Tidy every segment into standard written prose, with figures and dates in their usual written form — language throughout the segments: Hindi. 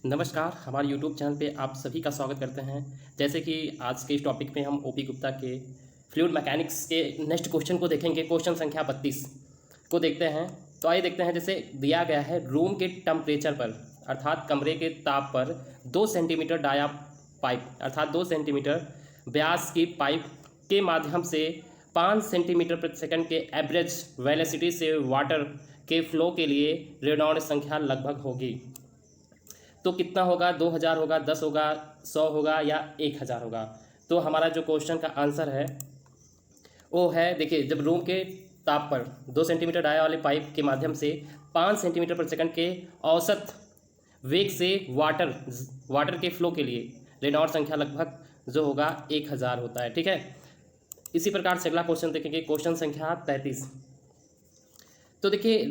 नमस्कार, हमारे यूट्यूब चैनल पे आप सभी का स्वागत करते हैं। जैसे कि आज के इस टॉपिक में हम ओपी गुप्ता के फ्लूइड मैकेनिक्स के नेक्स्ट क्वेश्चन को देखेंगे। क्वेश्चन संख्या 32 को देखते हैं। तो आइए देखते हैं। जैसे दिया गया है, रूम के टेम्परेचर पर अर्थात कमरे के ताप पर 2 सेंटीमीटर डाया पाइप अर्थात 2 सेंटीमीटर व्यास की पाइप के माध्यम से 5 सेंटीमीटर प्रति सेकंड के एवरेज वेलोसिटी से वाटर के फ्लो के लिए रेनॉल्ड्स संख्या लगभग होगी। तो कितना होगा? 2000 होगा, 10 होगा, 100 होगा या 1000 होगा। तो हमारा जो क्वेश्चन का आंसर है वो है, देखिए, जब रूम के ताप पर 2 सेंटीमीटर डाया वाले पाइप के माध्यम से 5 सेंटीमीटर प्रति सेकंड के औसत वेग से वाटर के फ्लो के लिए रेनॉल्ड्स संख्या लगभग जो होगा 1000 होता है। ठीक है। इसी प्रकार से अगला क्वेश्चन देखेंगे, क्वेश्चन संख्या 33। तो देखिए,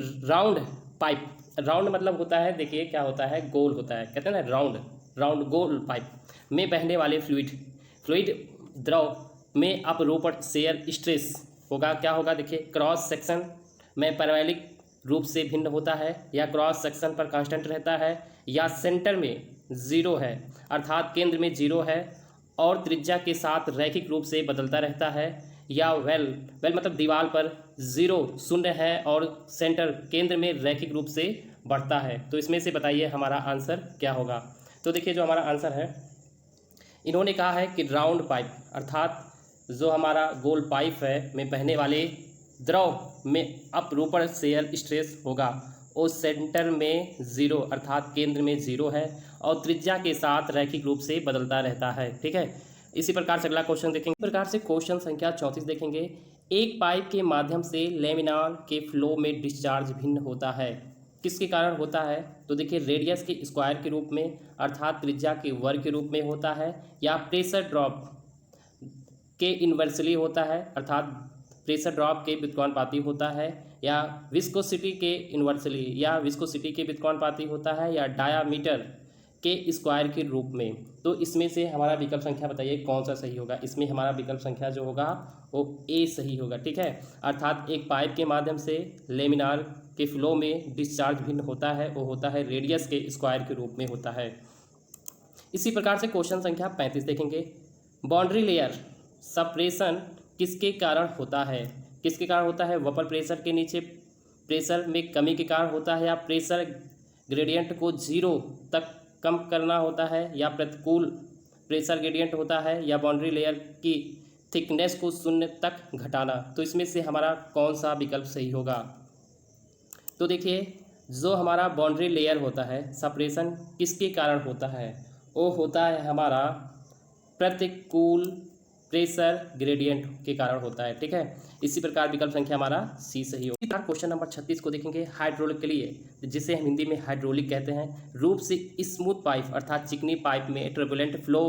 राउंड मतलब होता है, देखिए क्या होता है, गोल होता है, कहते हैं ना राउंड गोल पाइप में बहने वाले फ्लूइड द्रव में अपरूपण शेयर स्ट्रेस होगा। क्या होगा? देखिए, क्रॉस सेक्शन में पैरेललिक रूप से भिन्न होता है, या क्रॉस सेक्शन पर कांस्टेंट रहता है, या सेंटर में जीरो है अर्थात केंद्र में जीरो है और त्रिज्या के साथ रैखिक रूप से बदलता रहता है, या वेल मतलब दीवार पर जीरो शून्य है और सेंटर केंद्र में रैखिक रूप से बढ़ता है। तो इसमें से बताइए हमारा आंसर क्या होगा। तो देखिए, जो हमारा आंसर है, इन्होंने कहा है कि राउंड पाइप अर्थात जो हमारा गोल पाइप है में बहने वाले द्रव में अपरूपण शेयर स्ट्रेस होगा, उस सेंटर में जीरो अर्थात केंद्र में जीरो है और त्रिज्या के साथ रैखिक रूप से बदलता रहता है। ठीक है। इसी प्रकार से अगला क्वेश्चन देखेंगे। इस प्रकार से क्वेश्चन संख्या 34 देखेंगे। एक पाइप के माध्यम से लेमिनार के फ्लो में डिस्चार्ज भिन्न होता है, किसके कारण होता है? तो देखिए, रेडियस के स्क्वायर के रूप में अर्थात त्रिज्या के वर्ग के रूप में होता है, या प्रेशर ड्रॉप के इन्वर्सली होता है अर्थात प्रेशर ड्रॉप के व्युत्क्रमानुपाती होता है, या विस्कोसिटी के इन्वर्सली या विस्कोसिटी के व्युत्क्रमानुपाती होता है, या डायामीटर के स्क्वायर के रूप में। तो इसमें से हमारा विकल्प संख्या बताइए कौन सा सही होगा। इसमें हमारा विकल्प संख्या जो होगा वो ए सही होगा। ठीक है। अर्थात एक पाइप के माध्यम से लेमिनार के फ्लो में डिस्चार्ज भिन्न होता है, वो होता है रेडियस के स्क्वायर के रूप में होता है। इसी प्रकार से क्वेश्चन संख्या 35 देखेंगे। बाउंड्री लेयर सप्रेशन किसके कारण होता है? किसके कारण होता है? वेपर प्रेशर के नीचे प्रेशर में कमी के कारण होता है, या प्रेशर ग्रेडियंट को 0 तक कम करना होता है, या प्रतिकूल प्रेशर ग्रेडियंट होता है, या बाउंड्री लेयर की थिकनेस को 0 तक घटाना। तो इसमें से हमारा कौन सा विकल्प सही होगा? तो देखिए, जो हमारा बाउंड्री लेयर होता है सप्रेशन किसके कारण होता है? वो होता है हमारा प्रतिकूल प्रेशर ग्रेडियंट के कारण होता है। ठीक है। इसी प्रकार विकल्प संख्या हमारा सी सही होगा। इसी प्रकार क्वेश्चन नंबर 36 को देखेंगे। हाइड्रोलिक के लिए, जिसे हम हिंदी में हाइड्रोलिक कहते हैं, रूप से स्मूथ पाइप अर्थात चिकनी पाइप में ट्रबुलेंट फ्लो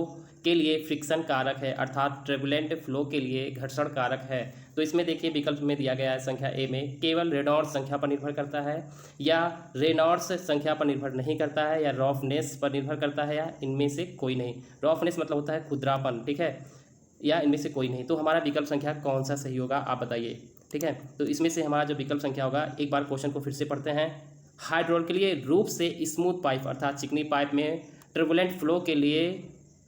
के लिए फ्रिक्शन कारक है अर्थात ट्रबुलेंट फ्लो के लिए घर्षण कारक है। तो इसमें देखिए, विकल्प में दिया गया है संख्या ए में केवल रेनॉल्ड्स संख्या पर निर्भर करता है, या रेनॉल्ड्स संख्या पर निर्भर नहीं करता है, या रफनेस पर निर्भर करता है, या इनमें से कोई नहीं। रफनेस मतलब होता है खुरदरापन। ठीक है। या इनमें से कोई नहीं। तो हमारा विकल्प संख्या कौन सा सही होगा, आप बताइए। ठीक है। तो इसमें से हमारा जो विकल्प संख्या होगा, एक बार क्वेश्चन को फिर से पढ़ते हैं। हाइड्रोल के लिए रूप से स्मूथ पाइप अर्थात चिकनी पाइप में टर्बुलेंट फ्लो के लिए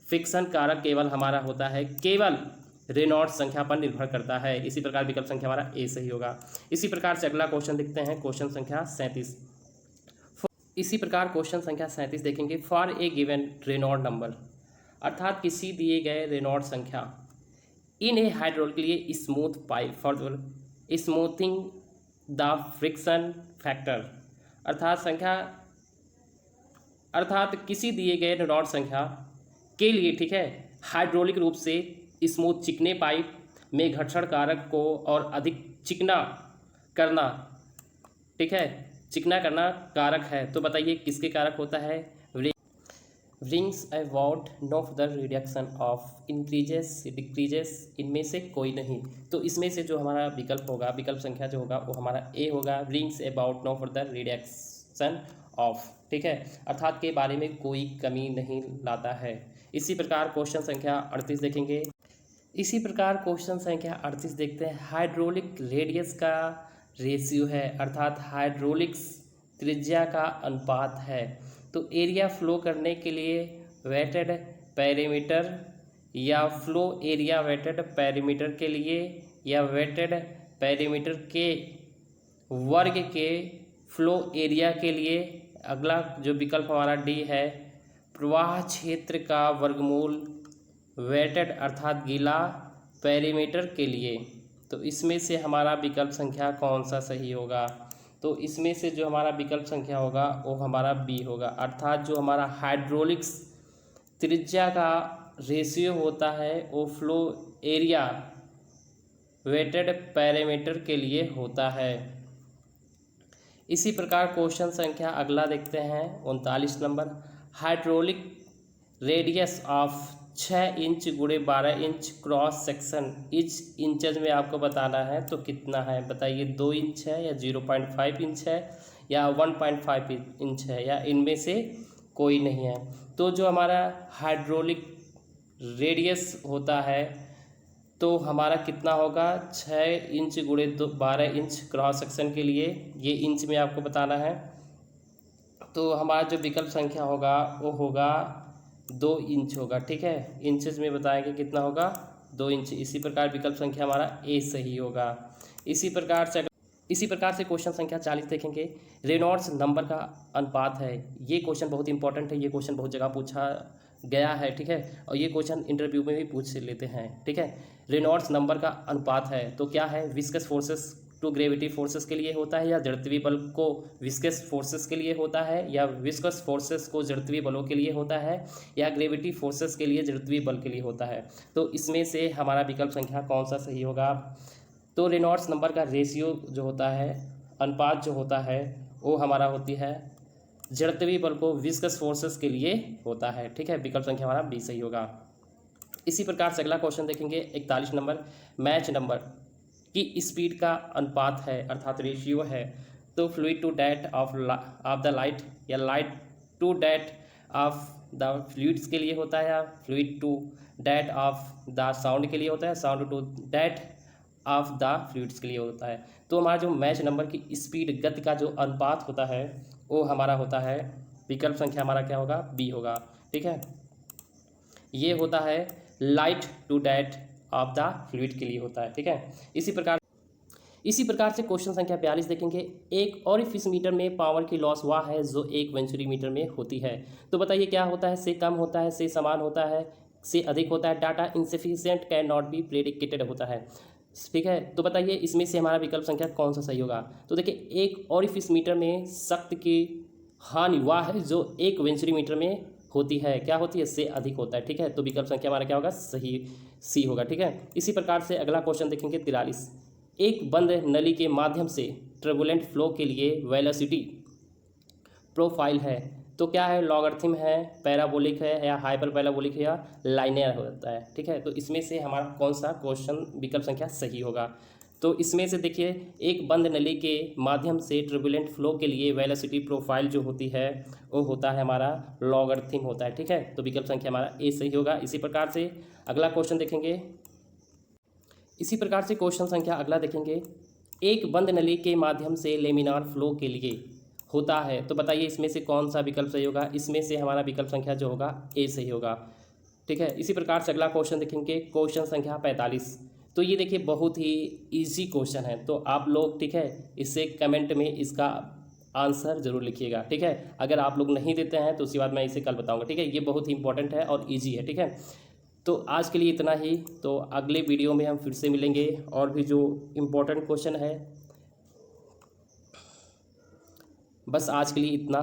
फ्रिक्शन कारक केवल हमारा होता है, केवल रेनॉल्ड्स संख्या पर निर्भर करता है। इसी प्रकार विकल्प संख्या हमारा ए सही होगा। इसी प्रकार से अगला क्वेश्चन देखते हैं, क्वेश्चन संख्या 37। इसी प्रकार क्वेश्चन संख्या 37 देखेंगे। For a given Reynold number अर्थात किसी दिए गए रेनॉल्ड संख्या इन ए हाइड्रोल के लिए smooth pipe for smoothing the friction factor अर्थात किसी दिए गए रेनॉल्ड संख्या के लिए, ठीक है, हाइड्रोलिक रूप से स्मूथ चिकने पाइप में घर्षण कारक को और अधिक चिकना करना, ठीक है, चिकना करना कारक है। तो बताइए किसके कारक होता है? Brings about no further reduction of increases decreases, इनमें से कोई नहीं। तो इसमें से जो हमारा विकल्प होगा, विकल्प संख्या जो होगा वो हमारा ए होगा, brings about no further reduction of. ठीक है। अर्थात के बारे में कोई कमी नहीं लाता है। इसी प्रकार क्वेश्चन संख्या 38 देखेंगे। इसी प्रकार क्वेश्चन संख्या 38 देखते हैं। हाइड्रोलिक रेडियस का रेशियो है अर्थात हाइड्रोलिक्स त्रिज्या का अनुपात है। तो एरिया फ्लो करने के लिए वेटेड पेरीमीटर या फ्लो एरिया वेटेड पेरीमीटर के लिए या वेटेड पेरीमीटर के वर्ग के फ्लो एरिया के लिए। अगला जो विकल्प हमारा डी है, प्रवाह क्षेत्र का वर्गमूल वेटेड अर्थात गीला पेरीमीटर के लिए। तो इसमें से हमारा विकल्प संख्या कौन सा सही होगा? तो इसमें से जो हमारा विकल्प संख्या होगा वो हमारा बी होगा, अर्थात जो हमारा हाइड्रोलिक्स त्रिज्या का रेशियो होता है वो फ्लो एरिया वेटेड पैरामीटर के लिए होता है। इसी प्रकार क्वेश्चन संख्या अगला देखते हैं 39 number. Hydraulic radius of 6 inch गुणे 12 इंच क्रॉस सेक्शन इस इंचज में आपको बताना है, तो कितना है बताइए? 2 इंच है या 0.5 इंच है या 1.5 इंच है या इनमें से कोई नहीं है। तो जो हमारा हाइड्रोलिक रेडियस होता है तो हमारा कितना होगा? 6 इंच गुणे 12 इंच क्रॉस सेक्शन के लिए, ये इंच में आपको बताना है। तो हमारा जो विकल्प संख्या होगा वो होगा 2 इंच होगा, ठीक है। इंचेस में बताएंगे कितना होगा? 2 इंच। इसी प्रकार विकल्प संख्या हमारा ए सही होगा। इसी प्रकार से क्वेश्चन संख्या 40 देखेंगे। रेनॉल्ड्स नंबर का अनुपात है। ये क्वेश्चन बहुत इंपॉर्टेंट है, ये क्वेश्चन बहुत जगह पूछा गया है, ठीक है, और ये क्वेश्चन इंटरव्यू में भी पूछ लेते हैं, ठीक है। रेनॉल्ड्स नंबर का अनुपात है तो क्या है? Viscous forces to gravity forces के लिए होता है या जड़त्वीय बल को विस्कस फोर्सेस के लिए होता है या विस्कस फोर्सेस को जड़त्वीय बलों के लिए होता है या ग्रेविटी फोर्सेस के लिए जड़त्वीय बल के लिए होता है। तो इसमें से हमारा विकल्प संख्या कौन सा सही होगा? तो रेनॉल्ड्स नंबर का रेशियो जो होता है, अनुपात जो होता है, वो हमारा होती है जड़त्वीय बल को विस्कस फोर्सेस के लिए होता है, ठीक है। विकल्प संख्या हमारा बी सही होगा। इसी प्रकार से अगला क्वेश्चन देखेंगे 41 नंबर। मैच नंबर की स्पीड का अनुपात है अर्थात रेशियो है, तो fluid to date of the light या light to date of the fluids के लिए होता है या fluid to date of the sound के लिए होता है, sound to date of the fluids के लिए होता है। तो हमारा जो मैच नंबर की स्पीड गति का जो अनुपात होता है वो हमारा होता है, विकल्प संख्या हमारा क्या होगा? बी होगा, ठीक है। ये होता है light to date of the fluid के लिए होता है, ठीक है। इसी प्रकार से क्वेश्चन संख्या 42 देखेंगे। एक ऑरिफिस मीटर में पावर की लॉस वह है जो 1 वेंचुरी मीटर में होती है। तो बताइए क्या होता है? से कम होता है, से समान होता है, से अधिक होता है, data insufficient can not be predicated होता है, ठीक है। तो बताइए इसमें से हमारा विकल्प संख्या कौन सा सही होगा? तो देखिए एक ऑरिफिस मीटर में शक्ति की हानि वह है जो 1 वेंचुरी मीटर में होती है, क्या होती है? से अधिक होता है, ठीक है। तो विकल्प संख्या हमारा क्या होगा? सही सी होगा, ठीक है। इसी प्रकार से अगला क्वेश्चन देखेंगे 43। एक बंद नली के माध्यम से टर्बुलेंट फ्लो के लिए वेलोसिटी प्रोफाइल है, तो क्या है? लॉगरिथम है, पैराबोलिक है या हाइपर पैराबोलिक है या लाइनियर होता है, ठीक है। तो इसमें से हमारा कौन सा क्वेश्चन विकल्प संख्या सही होगा? तो इसमें से देखिए एक बंद नली के माध्यम से टर्बुलेंट फ्लो के लिए वेलोसिटी प्रोफाइल जो होती है वो होता है हमारा लॉगरिथम होता है, ठीक है। तो विकल्प संख्या हमारा ए सही होगा। इसी प्रकार से अगला क्वेश्चन देखेंगे। इसी प्रकार से क्वेश्चन संख्या अगला देखेंगे। एक बंद नली के माध्यम से लेमिनार फ्लो के लिए होता है, तो बताइए इसमें से कौन सा विकल्प सही होगा? इसमें से हमारा विकल्प संख्या जो होगा ए सही होगा, ठीक है। इसी प्रकार से अगला क्वेश्चन देखेंगे क्वेश्चन संख्या 45। तो ये देखिए बहुत ही इजी क्वेश्चन है, तो आप लोग, ठीक है, इससे कमेंट में इसका आंसर जरूर लिखिएगा, ठीक है। अगर आप लोग नहीं देते हैं तो उसके बाद मैं इसे कल बताऊंगा, ठीक है। ये बहुत ही इंपॉर्टेंट है और इजी है, ठीक है। तो आज के लिए इतना ही, तो अगले वीडियो में हम फिर से मिलेंगे और भी जो इम्पोर्टेंट क्वेश्चन है। बस आज के लिए इतना।